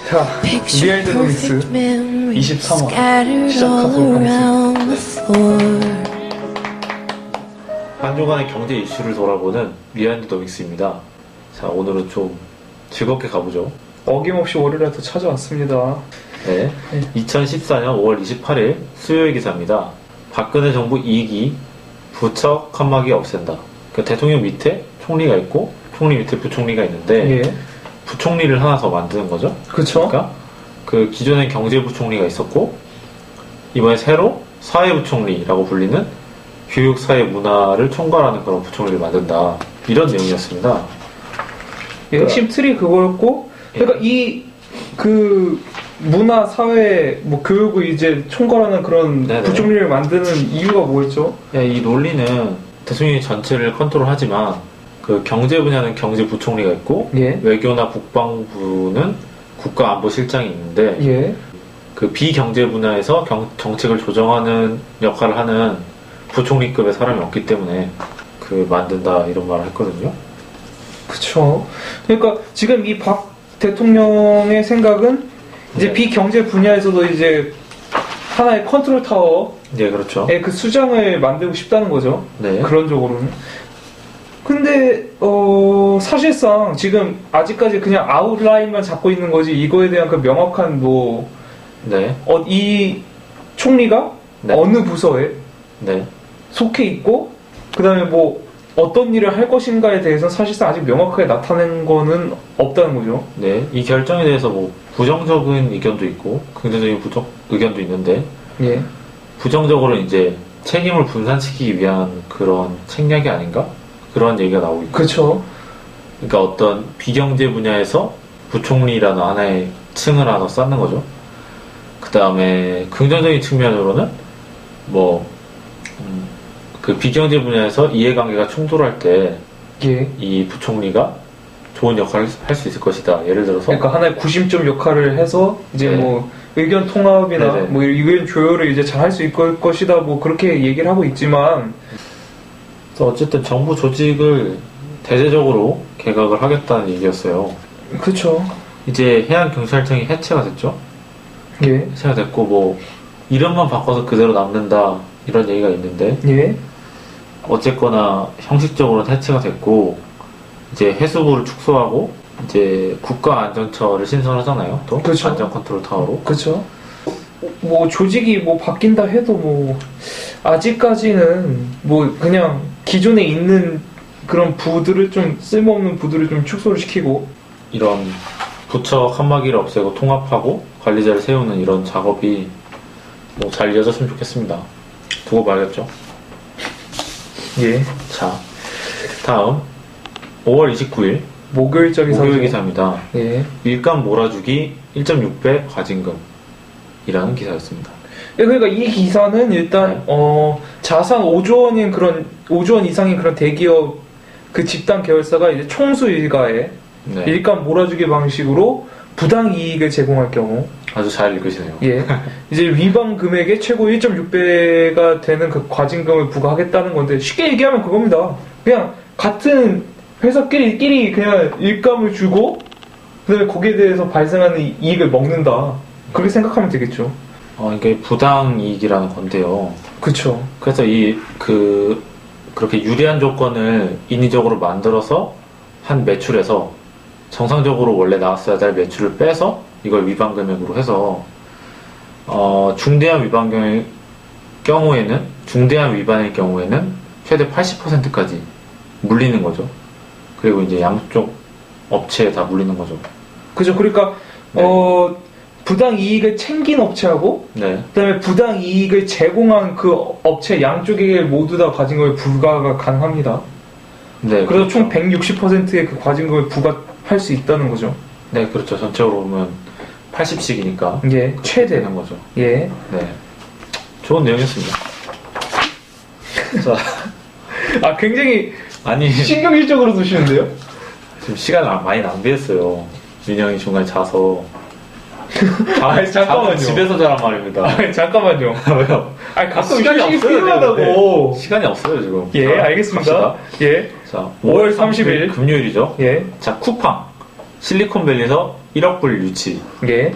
자, 리얼드노믹스 23화 시작하도록 하겠습니다. 한 주간의 경제 이슈를 돌아보는 리얼드노믹스입니다. 자, 오늘은 좀 즐겁게 가보죠. 어김없이 월요일에 찾아왔습니다. 네, 2014년 5월 28일 수요일 기사입니다. 박근혜 정부 2기 부처 칸막이 없앤다. 그러니까 대통령 밑에 총리가 있고 총리 밑에 부총리가 있는데 예. 부총리를 하나 더 만드는 거죠. 그쵸? 그러니까 그 기존에 경제부총리가 있었고 이번에 새로 사회부총리라고 불리는 교육, 사회, 문화를 총괄하는 그런 부총리를 만든다. 이런 내용이었습니다. 예, 핵심 틀이 그거였고, 그러니까 그 문화, 사회, 뭐 교육을 이제 총괄하는 그런 네네. 부총리를 만드는 이유가 뭐였죠? 이 논리는 대통령이 전체를 컨트롤하지만 그 경제 분야는 경제부총리가 있고 예. 외교나 국방부는 국가안보실장이 있는데 예. 그 비경제 분야에서 정책을 조정하는 역할을 하는 부총리급의 사람이 없기 때문에 그 만든다 이런 말을 했거든요. 그쵸. 그러니까 지금 이 박 대통령의 생각은 이제 네. 비경제 분야에서도 이제 하나의 컨트롤 타워의 네, 그렇죠. 그 수장을 만들고 싶다는 거죠. 네. 그런적으로는. 근데 사실상 지금 아직까지 그냥 아웃라인만 잡고 있는 거지 이거에 대한 그 명확한 네. 이 총리가 네. 어느 부서에 네. 속해 있고 그 다음에 어떤 일을 할 것인가에 대해서 사실상 아직 명확하게 나타낸 거는 없다는 거죠. 네. 이 결정에 대해서 부정적인 의견도 있고 긍정적인 의견도 있는데 예. 부정적으로는 이제 책임을 분산시키기 위한 그런 책략이 아닌가? 그런 얘기가 나오고 있고. 그렇죠. 그러니까 어떤 비경제 분야에서 부총리라는 하나의 층을 하나 쌓는 거죠. 그 다음에 긍정적인 측면으로는 그 비경제 분야에서 이해관계가 충돌할 때 이 예. 부총리가 좋은 역할을 할 수 있을 것이다. 예를 들어서 그러니까 하나의 구심점 역할을 해서 이제 네. 의견 통합이나 네네. 의견 조율을 이제 잘 할 수 있을 것이다. 그렇게 얘기를 하고 있지만 그래서 어쨌든 정부 조직을 대대적으로 개각을 하겠다는 얘기였어요. 그렇죠. 이제 해양경찰청이 해체가 됐죠. 예. 해체가 됐고 이름만 바꿔서 그대로 남는다 이런 얘기가 있는데 예. 어쨌거나 형식적으로는 해체가 됐고 이제 해수부를 축소하고 이제 국가안전처를 신설하잖아요. 또 그렇죠. 안전컨트롤타워로. 그렇죠. 조직이 바뀐다 해도 아직까지는 그냥 기존에 있는 그런 부들을 좀 쓸모없는 부들을 좀 축소를 시키고 이런 부처 칸막이를 없애고 통합하고 관리자를 세우는 이런 작업이 잘 이어졌으면 좋겠습니다. 두고 봐야겠죠. 예. 자, 다음 5월 29일 목요일자 목요일 기사입니다. 예. 일감 몰아주기 1.6배 과징금이라는 기사였습니다. 예, 그러니까 이 기사는 일단 자산 5조 원인 5조 원 이상인 그런 대기업 그 집단 계열사가 이제 총수 일가에 네. 일감 몰아주기 방식으로 부당 이익을 제공할 경우 아주 잘 읽으시네요. 예. 이제 위반 금액의 최고 1.6배가 되는 그 과징금을 부과하겠다는 건데 쉽게 얘기하면 그겁니다. 그냥 같은 회사끼리 그냥 일감을 주고 그다음에 거기에 대해서 발생하는 이익을 먹는다. 그렇게 생각하면 되겠죠. 이게 부당 이익이라는 건데요. 그렇죠. 그래서 그렇게 유리한 조건을 인위적으로 만들어서 한 매출에서 정상적으로 원래 나왔어야 될 매출을 빼서 이걸 위반 금액으로 해서 중대한 위반의 경우에는 최대 80%까지 물리는 거죠. 그리고 이제 양쪽 업체에 다 물리는 거죠. 그죠. 그러니까 네. 부당 이익을 챙긴 업체하고 네. 그다음에 부당 이익을 제공한 그 업체 양쪽에게 모두 다 과징금을 부과가 가능합니다. 네. 그래서 그렇죠. 총 160%의 그 과징금을 부과할 수 있다는 거죠. 네, 그렇죠. 전체적으로 보면 80씩이니까 예, 최대 되는 거죠. 예. 네. 좋은 내용이었습니다. 자, 굉장히 아니 신경질적으로 두시는데요? 지금 시간을 많이 낭비했어요. 민영이 중간에 자서. 잠깐만요. 집에서 자란 말입니다. 잠깐만요. 왜요? 가끔 시간이 휴식이 없어요, 필요하다고. 네. 시간이 없어요, 지금. 예, 자, 알겠습니다. 갑시다. 예. 자, 5월 30일 금요일이죠. 예. 자, 쿠팡. 실리콘밸리에서 1억 불 유치. 예.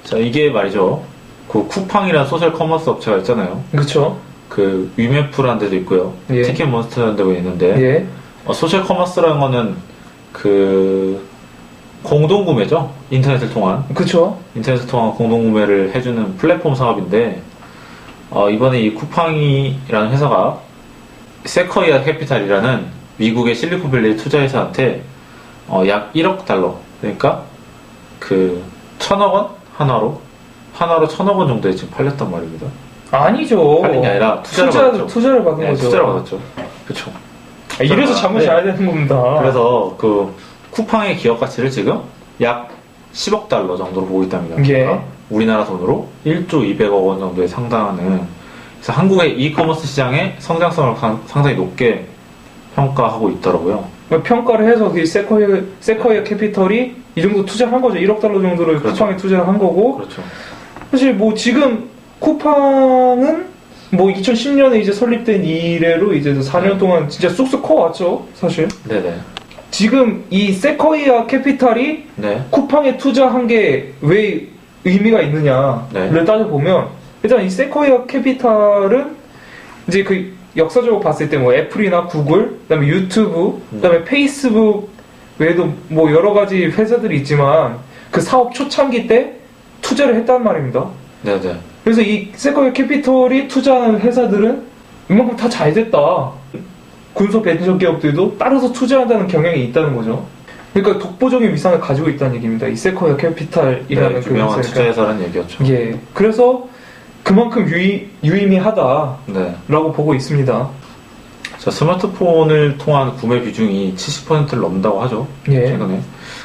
자, 이게 말이죠. 그 쿠팡이라는 소셜 커머스 업체가 있잖아요. 그쵸. 그 위메프라는 데도 있고요. 예. 티켓몬스터라는 데가 있는데 예. 소셜 커머스라는 거는 그 공동구매죠. 인터넷을 통한 그쵸. 공동구매를 해주는 플랫폼 사업인데 이번에 이 쿠팡이라는 회사가 세커이아 캐피탈이라는 미국의 실리콘밸리 투자회사한테 약 1억 달러, 그러니까 그 1,000억 원 하나로 1,000억 원 정도에 지금 팔렸단 말입니다. 아니죠. 팔린 게 아니라 투자를 받은 네, 거죠. 투자를 받았죠. 그렇죠. 이래서 잠을 네. 자야 되는 겁니다. 그래서 그 쿠팡의 기업 가치를 지금 약 10억 달러 정도로 보고 있답니다. 예. 그러니까 우리나라 돈으로 1조 200억 원 정도에 상당하는, 그래서 한국의 이커머스 시장의 성장성을 상당히 높게 평가하고 있더라고요. 평가를 해서 그 세커이어 캐피털이 이 정도 투자를 한 거죠. 1억 달러 정도를 그렇죠. 쿠팡에 투자를 한 거고. 그렇죠. 사실 뭐 지금 쿠팡은 뭐 2010년에 이제 설립된 이래로 이제 4년 동안 진짜 쑥쑥 커왔죠. 사실. 네네. 지금 이 세커이어 캐피탈이 네. 쿠팡에 투자한 게 왜 의미가 있느냐를 네. 따져보면, 일단 이 세커이어 캐피탈은 이제 그 역사적으로 봤을 때 뭐 애플이나 구글, 그다음에 유튜브, 그다음에 페이스북 외에도 뭐 여러 가지 회사들이 있지만 그 사업 초창기 때 투자를 했단 말입니다. 네네. 그래서 이 세커이어 캐피털이 투자하는 회사들은 이만큼 다 잘 됐다. 군소 벤처 기업들도 따라서 투자한다는 경향이 있다는 거죠. 그러니까 독보적인 위상을 가지고 있다는 얘기입니다. 이 세커이어 캐피탈이라는 네, 유명한 회사가. 투자회사라는 얘기였죠. 예. 그래서 그만큼 유의미하다라고 네. 보고 있습니다. 자, 스마트폰을 통한 구매 비중이 70%를 넘는다고 하죠. 예. 최근에.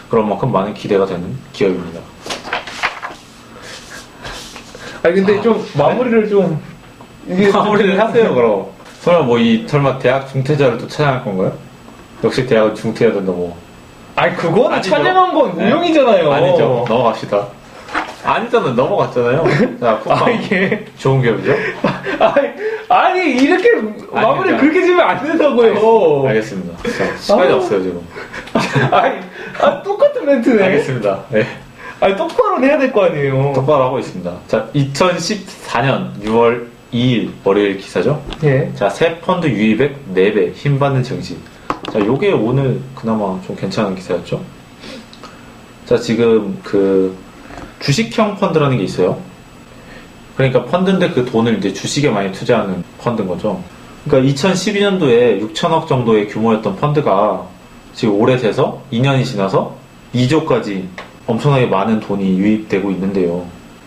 그런 만큼 많은 기대가 되는 기업입니다. 아니 근데 좀 마무리를 좀 이게 마무리를 하세요, 그럼. 설마 대학 중퇴자를 또 찾아갈 건가요? 역시 대학은 중퇴해야 된다고. 아니 그거는 아니죠. 찬양한 건 네. 우영이잖아요. 아니죠. 넘어갑시다. 아니잖아, 넘어갔잖아요. 자, 쿠팡. 아 이게 좋은 기업이죠? 아니 이렇게 마무리를 그렇게 지으면 안 된다고요. 알겠습니다. 자, 시간이 없어요, 지금. 똑같은 멘트네. 알겠습니다. 네. 아니 똑바로 해야 될 거 아니에요. 똑바로 하고 있습니다. 자, 2014년 6월 2일 월요일 기사죠? 예. 자, 새 펀드 유입액 4배 힘받는 증시. 자, 요게 오늘 그나마 좀 괜찮은 기사였죠? 자, 지금 그 주식형 펀드라는 게 있어요. 그러니까 펀드인데 그 돈을 이제 주식에 많이 투자하는 펀드인 거죠. 그러니까 2012년도에 6천억 정도의 규모였던 펀드가 지금 올해 돼서 2년이 지나서 2조까지 엄청나게 많은 돈이 유입되고 있는데요.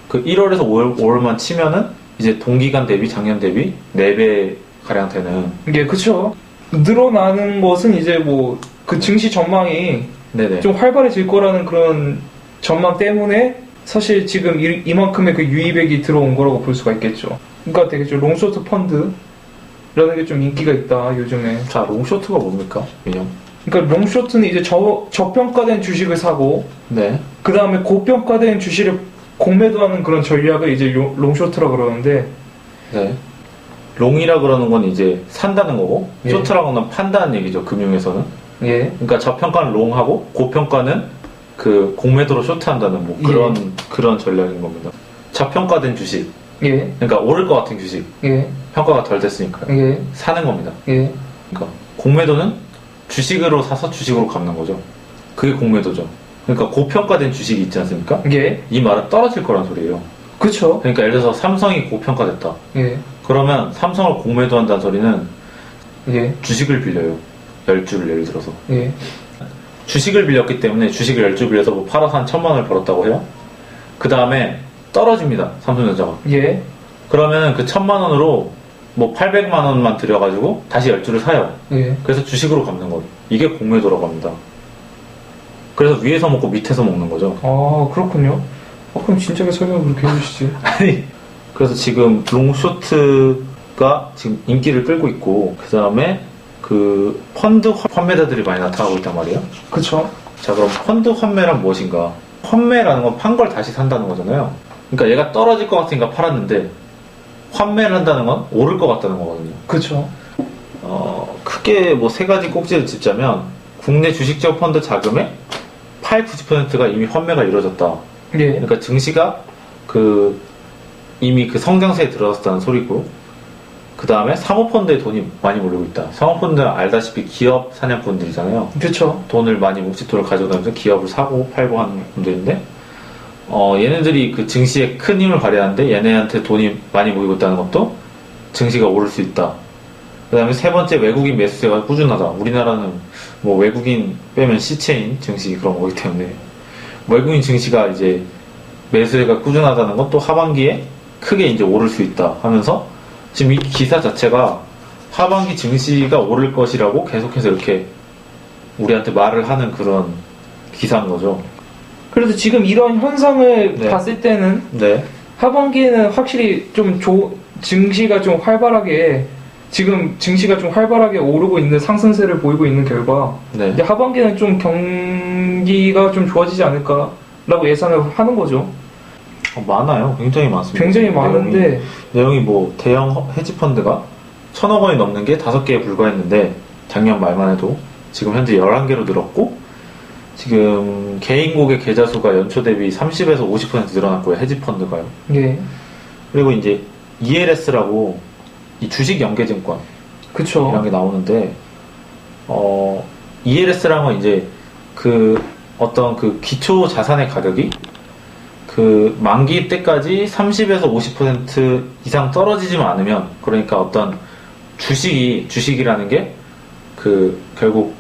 그 1월에서 5월만 치면은 이제 동기간 대비 작년 대비 4배 가량 되는. 예, 그쵸. 늘어나는 것은 이제 뭐 그 증시 전망이 네네. 좀 활발해질 거라는 그런 전망 때문에 사실 지금 이만큼의 그 유입액이 들어온 거라고 볼 수가 있겠죠. 그러니까 되게 좀 롱쇼트 펀드라는 게 좀 인기가 있다 요즘에. 자, 롱쇼트가 뭡니까? 개념? 그러니까 롱쇼트는 이제 저평가된 주식을 사고 네. 그 다음에 고평가된 주식을 공매도하는 그런 전략을 이제 롱쇼트라고 그러는데. 네. 롱이라 그러는 건 이제 산다는 거고, 예. 쇼트라고는 판다는 얘기죠, 금융에서는. 예. 그러니까 저평가는 롱하고 고평가는 그 공매도로 쇼트한다는 뭐 그런 전략인 겁니다. 저평가된 주식, 예. 그러니까 오를 것 같은 주식, 예. 평가가 덜 됐으니까요. 예. 사는 겁니다. 예. 그러니까 공매도는 주식으로 사서 주식으로 갚는 거죠. 그게 공매도죠. 그러니까 고평가된 주식이 있지 않습니까? 예. 이 말은 떨어질 거란 소리예요. 그쵸. 그러니까 예를 들어서 삼성이 고평가됐다. 예. 그러면 삼성을 공매도한다는 소리는 예. 주식을 빌려요. 10주를 예를 들어서. 예. 주식을 빌렸기 때문에 주식을 10주 빌려서 뭐 팔아서 한 1,000만 원을 벌었다고 해요. 그 다음에 떨어집니다. 삼성전자가. 예. 그러면 그 1,000만 원으로 뭐 800만 원만 들여가지고 다시 10주를 사요. 예. 그래서 주식으로 갚는 거예요. 이게 공매도라고 합니다. 그래서 위에서 먹고 밑에서 먹는 거죠. 아, 그렇군요. 그럼 진작에 설명을 그렇게 해주시지. 아니, 그래서 지금 롱쇼트가 지금 인기를 끌고 있고, 그 다음에 그 펀드 환매자들이 많이 나타나고 있단 말이에요. 그쵸. 자, 그럼 펀드 환매란 무엇인가? 환매라는 건 판 걸 다시 산다는 거잖아요. 그러니까 얘가 떨어질 것 같으니까 팔았는데, 환매를 한다는 건 오를 것 같다는 거거든요. 그쵸. 크게 뭐 3가지 꼭지를 짚자면, 국내 주식 지역 펀드 자금의 8, 90%가 이미 환매가 이루어졌다. 예. 그러니까 증시가 이미 그 성장세에 들어갔다는 소리고, 그 다음에 사모펀드에 돈이 많이 몰리고 있다. 사모펀드는 알다시피 기업 사냥꾼들이잖아요. 그쵸. 돈을 많이 묵직도를 가지고 다니면서 기업을 사고 팔고 하는 분들인데, 얘네들이 그 증시에 큰 힘을 발휘하는데 얘네한테 돈이 많이 모이고 있다는 것도 증시가 오를 수 있다. 그 다음에 세 번째, 외국인 매수세가 꾸준하다. 우리나라는 뭐 외국인 빼면 시체인 증시 그런 거기 때문에 외국인 증시가 이제 매수세가 꾸준하다는 건 또 하반기에 크게 이제 오를 수 있다 하면서 지금 이 기사 자체가 하반기 증시가 오를 것이라고 계속해서 이렇게 우리한테 말을 하는 그런 기사인 거죠. 그래서 지금 이런 현상을 네. 봤을 때는 네. 하반기에는 확실히 증시가 좀 활발하게 지금 증시가 좀 활발하게 오르고 있는 상승세를 보이고 있는 결과 네. 이제 하반기에는 좀 경기가 좀 좋아지지 않을까라고 예상을 하는 거죠. 많아요. 굉장히 많습니다. 굉장히 많은데 내용이 뭐 대형 헤지펀드가 1,000억 원이 넘는 게 5개에 불과했는데 작년 말만 해도 지금 현재 11개로 늘었고, 지금 개인곡의 계좌 수가 연초 대비 30에서 50% 늘어났고요. 헤지펀드가요. 예, 그리고 이제 ELS라고 이 주식 연계증권 그쵸. 이런 게 나오는데, ELS라는 건 이제 그 어떤 그 기초 자산의 가격이 그 만기 때까지 30에서 50% 이상 떨어지지만 않으면, 그러니까 어떤 주식이라는 게 그 결국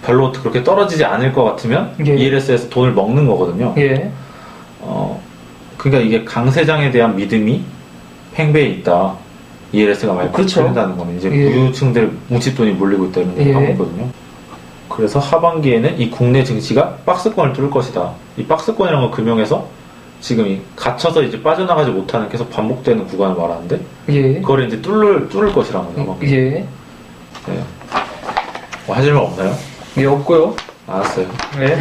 별로 그렇게 떨어지지 않을 것 같으면 예. ELS에서 돈을 먹는 거거든요. 예, 그러니까 이게 강세장에 대한 믿음이 팽배해 있다. ELS가 많이 그쵸. 풀린다는 거는 이제 예. 부유층들 뭉칫돈이 몰리고 있다 이런 얘기 예. 하고 있거든요. 그래서 하반기에는 이 국내 증시가 박스권을 뚫을 것이다. 이 박스권이라는 건 금융에서 지금 갇혀서 이제 빠져나가지 못하는 계속 반복되는 구간을 말하는데, 예, 그걸 이제 뚫을 것이라는 거죠. 하반기. 예, 네. 뭐 하실 말 없나요? 예, 없고요. 알았어요. 네,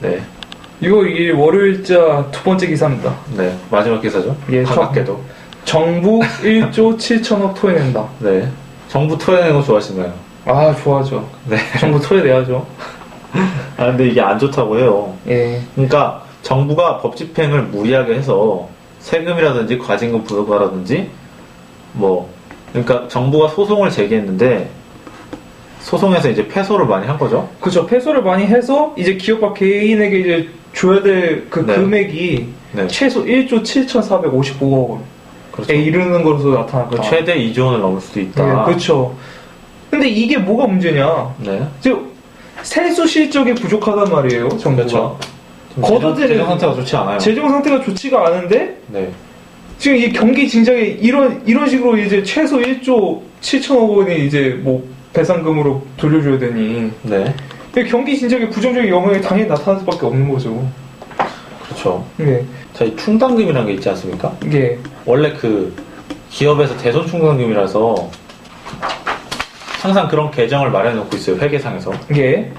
네. 이 월요일자 두 번째 기사입니다. 네. 마지막 기사죠. 예, 반갑게도. 정부 1조 7천억 토해낸다. 네. 정부 토해내는 거 좋아하시나요? 아, 좋아하죠. 네. 정부 토해내야죠. 아, 근데 이게 안 좋다고 해요. 예, 그러니까 정부가 법 집행을 무리하게 해서 세금이라든지 과징금 부과라든지 그러니까 정부가 소송을 제기했는데 소송에서 이제 패소를 많이 한 거죠. 그죠. 패소를 많이 해서 이제 기업과 개인에게 이제 줘야 될 그 네. 금액이 네. 최소 1조 7,455억 원에 그렇죠. 이르는 것으로 나타났다. 최대 2조 원을 넘을 수도 있다. 네, 그렇죠. 근데 이게 뭐가 문제냐? 네. 즉 세수 실적이 부족하단 말이에요, 정부가. 그렇죠. 걷어들이는- 재정 상태가 좋지 않아요. 재정 상태가 좋지가 않은데 네. 지금 이 경기 진작에 이런 식으로 이제 최소 1조 7천억 원이 이제 뭐 배상금으로 돌려줘야 되니 네. 경기 진작에 부정적인 영향이 당연히 나타날 수밖에 없는 거죠. 그렇죠. 네, 자, 이 충당금이라는 게 있지 않습니까? 이게 원래 그 기업에서 대손 충당금이라서 항상 그런 계정을 마련해 놓고 있어요. 회계상에서. 이게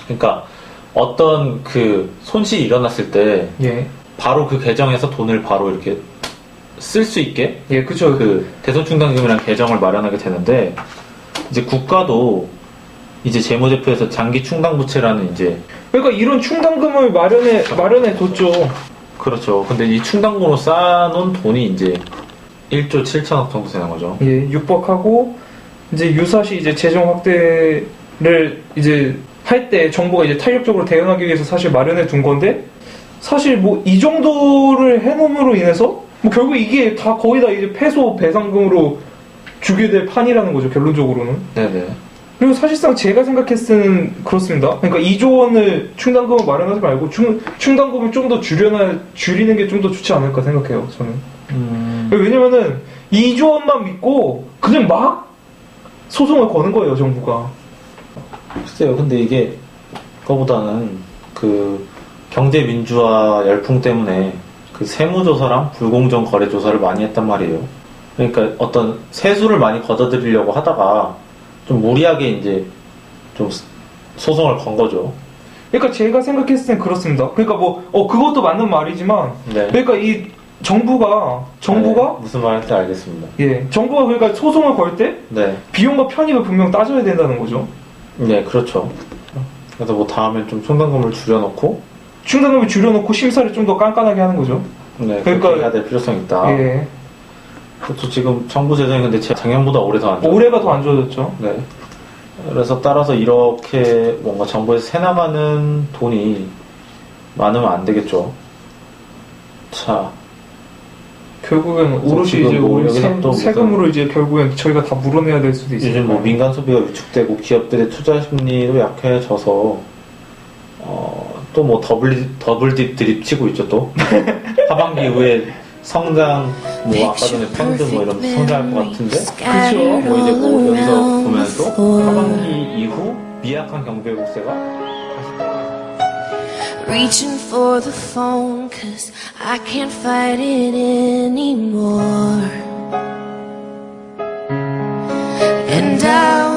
그러니까 어떤 그 손실이 일어났을 때 예, 바로 그 계정에서 돈을 바로 이렇게 쓸 수 있게 예, 그쵸. 그 대손충당금이라는 계정을 마련하게 되는데, 이제 국가도 이제 재무제표에서 장기충당부채라는 이제 그러니까 이런 충당금을 마련해 뒀죠. 그렇죠. 근데 이 충당금으로 쌓아놓은 돈이 이제 1조 7천억 정도 되는 거죠. 예, 육박하고 이제 유사시 이제 재정 확대를 이제 할 때 정부가 이제 탄력적으로 대응하기 위해서 사실 마련해 둔 건데, 사실 뭐 이 정도를 해놓음으로 인해서 뭐 결국 이게 다 거의 다 이제 패소 배상금으로 주게 될 판이라는 거죠, 결론적으로는. 네네. 그리고 사실상 제가 생각했을 때는 그렇습니다. 그러니까 2조 원을 충당금을 마련하지 말고 충당금을 좀 더 줄이는 게 좀 더 좋지 않을까 생각해요, 저는. 왜냐면은 2조 원만 믿고 그냥 막 소송을 거는 거예요, 정부가. 글쎄요. 근데 이게 그거보다는 그 경제 민주화 열풍 때문에 그 세무조사랑 불공정 거래조사를 많이 했단 말이에요. 그러니까 어떤 세수를 많이 걷어들이려고 하다가 좀 무리하게 이제 좀 소송을 건 거죠. 그러니까 제가 생각했을 땐 그렇습니다. 그러니까 그것도 맞는 말이지만, 네. 그러니까 이 정부가 네, 무슨 말인지 알겠습니다. 예, 정부가 그러니까 소송을 걸 때 네. 비용과 편익을 분명 따져야 된다는 거죠. 네, 그렇죠. 그래서 뭐 다음엔 좀 충당금을 줄여놓고 충당금을 줄여놓고 심사를 좀 더 깐깐하게 하는 거죠. 네, 그러니까- 그렇게 해야 될 필요성이 있다. 예. 그것도 지금 정부 재정이 근데 작년보다 올해 더 안 좋아. 올해가 더 안 좋아졌죠. 네. 그래서 따라서 이렇게 뭔가 정부에서 새나가는 돈이 많으면 안 되겠죠. 자, 결국엔 오롯이 지금 이제 뭐 우리 여기서 또 세금으로 이제 결국엔 저희가 다 물어내야 될 수도 있어요. 요즘 뭐 민간 소비가 위축되고 기업들의 투자 심리도 약해져서 또 뭐 더블 드립 치고 있죠 또. 하반기 이후에 성장 뭐 아까 전에 펀드 뭐 이런 성장할 것 같은데 그쵸. 뭐 이제 뭐 여기서 보면 또 하반기 이후 미약한 경제 국세가 다시 떨어져. Reaching for the phone 'cause I can't fight it anymore. And I